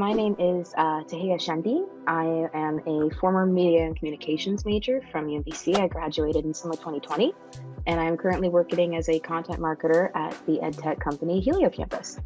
My name is Tahia Shendy. I am a former media and communications major from UMBC. I graduated in summer 2020, and I'm currently working as a content marketer at the EdTech company Helio Campus.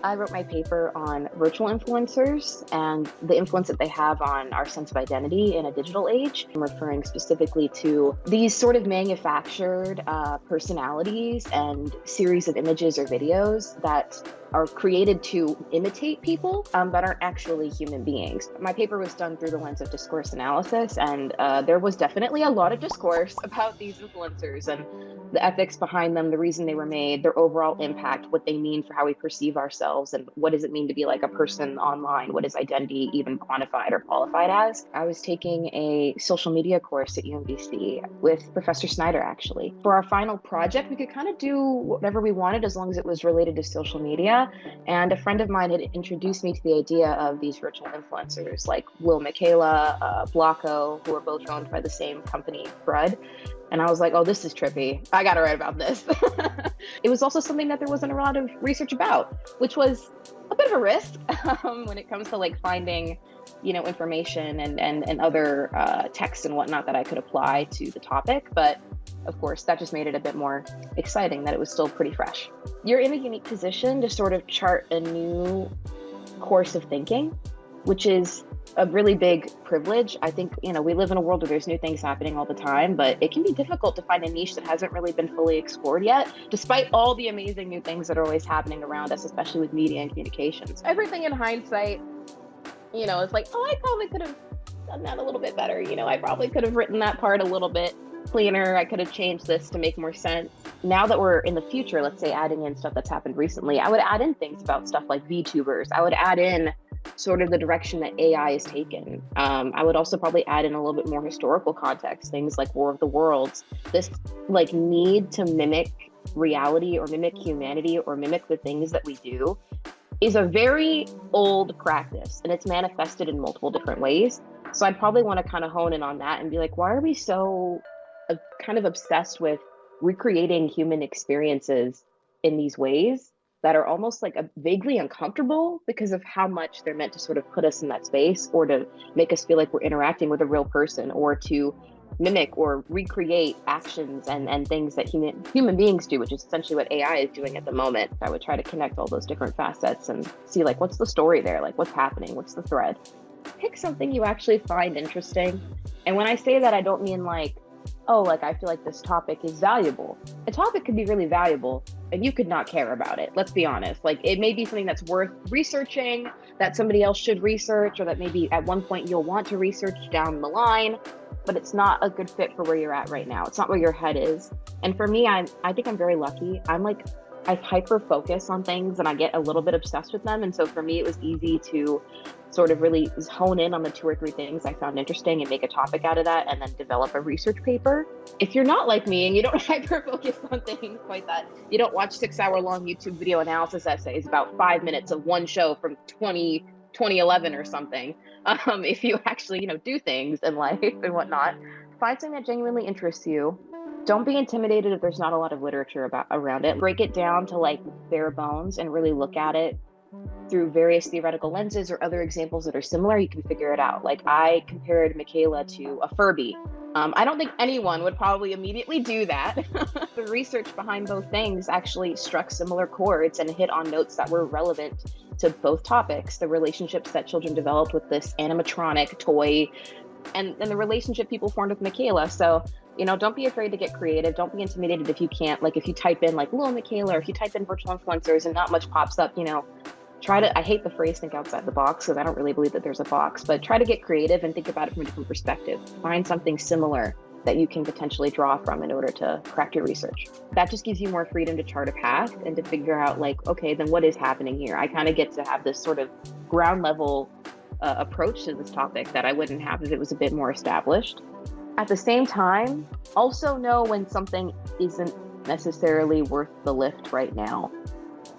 I wrote my paper on virtual influencers and the influence that they have on our sense of identity in a digital age. I'm referring specifically to these sort of manufactured personalities and series of images or videos that are created to imitate people, but aren't actually human beings. My paper was done through the lens of discourse analysis, and there was definitely a lot of discourse about these influencers and the ethics behind them, the reason they were made, their overall impact, what they mean for how we perceive ourselves, and what does it mean to be like a person online? What is identity even quantified or qualified as? I was taking a social media course at UMBC with Professor Snyder, actually. For our final project, we could kind of do whatever we wanted as long as it was related to social media. And a friend of mine had introduced me to the idea of these virtual influencers like Will Michaela, Blocko, who are both owned by the same company, Bread. And I was like, oh, this is trippy. I got to write about this. It was also something that there wasn't a lot of research about, which was a bit of a risk when it comes to like finding, information and other texts and whatnot that I could apply to the topic. But of course, that just made it a bit more exciting that it was still pretty fresh. You're in a unique position to sort of chart a new course of thinking, which is a really big privilege. I think, we live in a world where there's new things happening all the time, but it can be difficult to find a niche that hasn't really been fully explored yet, despite all the amazing new things that are always happening around us, especially with media and communications. Everything in hindsight, it's like, oh, I probably could have done that a little bit better. I probably could have written that part a little bit cleaner. I could have changed this to make more sense. Now that we're in the future, let's say adding in stuff that's happened recently, I would add in things about stuff like VTubers. I would add in sort of the direction that AI is taken. I would also probably add in a little bit more historical context, things like War of the Worlds. This like need to mimic reality or mimic humanity or mimic the things that we do is a very old practice, and it's manifested in multiple different ways. So I'd probably want to kind of hone in on that and be like, why are we so kind of obsessed with recreating human experiences in these ways that are almost like vaguely uncomfortable because of how much they're meant to sort of put us in that space, or to make us feel like we're interacting with a real person, or to mimic or recreate actions and things that human beings do, which is essentially what AI is doing at the moment. I would try to connect all those different facets and see like, what's the story there? Like, what's happening? What's the thread? Pick something you actually find interesting. And when I say that, I don't mean like, oh, like I feel like this topic is valuable. A topic could be really valuable and you could not care about it. Let's be honest. Like, it may be something that's worth researching, that somebody else should research, or that maybe at one point you'll want to research down the line, but it's not a good fit for where you're at right now. It's not where your head is. And for me, I think I'm very lucky. I hyper focus on things and I get a little bit obsessed with them. And so for me, it was easy to sort of really hone in on the 2 or 3 things I found interesting and make a topic out of that, and then develop a research paper. If you're not like me and you don't hyper focus on things like that, you don't watch 6-hour-long YouTube video analysis essays about 5 minutes of one show from 2011 or something. If you actually, do things in life and whatnot, find something that genuinely interests you. Don't be intimidated if there's not a lot of literature around it. Break it down to like bare bones and really look at it through various theoretical lenses or other examples that are similar. You can figure it out. Like, I compared Michaela to a Furby. I don't think anyone would probably immediately do that. The research behind both things actually struck similar chords and hit on notes that were relevant to both topics. The relationships that children developed with this animatronic toy, and the relationship people formed with Michaela. So, don't be afraid to get creative. Don't be intimidated if you can't. Like, if you type in like Lil Michaela, or if you type in virtual influencers and not much pops up, I hate the phrase think outside the box, because I don't really believe that there's a box, but try to get creative and think about it from a different perspective. Find something similar that you can potentially draw from in order to craft your research. That just gives you more freedom to chart a path and to figure out like, okay, then what is happening here? I kind of get to have this sort of ground level approach to this topic that I wouldn't have if it was a bit more established. At the same time, also know when something isn't necessarily worth the lift right now.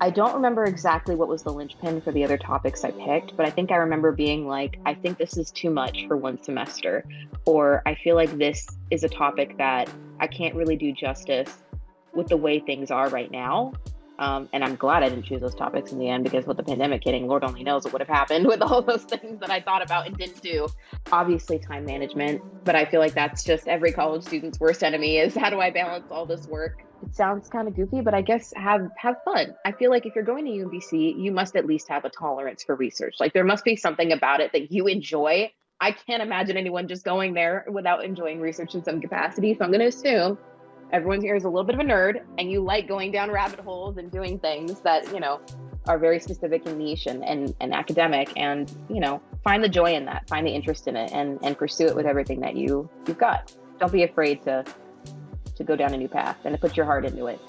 I don't remember exactly what was the linchpin for the other topics I picked, but I think I remember being like, I think this is too much for one semester, or I feel like this is a topic that I can't really do justice with the way things are right now. And I'm glad I didn't choose those topics in the end, because with the pandemic hitting, Lord only knows what would have happened with all those things that I thought about and didn't do. Obviously, time management, but I feel like that's just every college student's worst enemy, is how do I balance all this work? It sounds kind of goofy, but I guess have fun. I feel like if you're going to UMBC, you must at least have a tolerance for research. Like there must be something about it that you enjoy. I can't imagine anyone just going there without enjoying research in some capacity. So I'm going to assume everyone here is a little bit of a nerd, and you like going down rabbit holes and doing things that, are very specific and niche and academic, and, find the joy in that, find the interest in it, and pursue it with everything that you've got. Don't be afraid to go down a new path and to put your heart into it,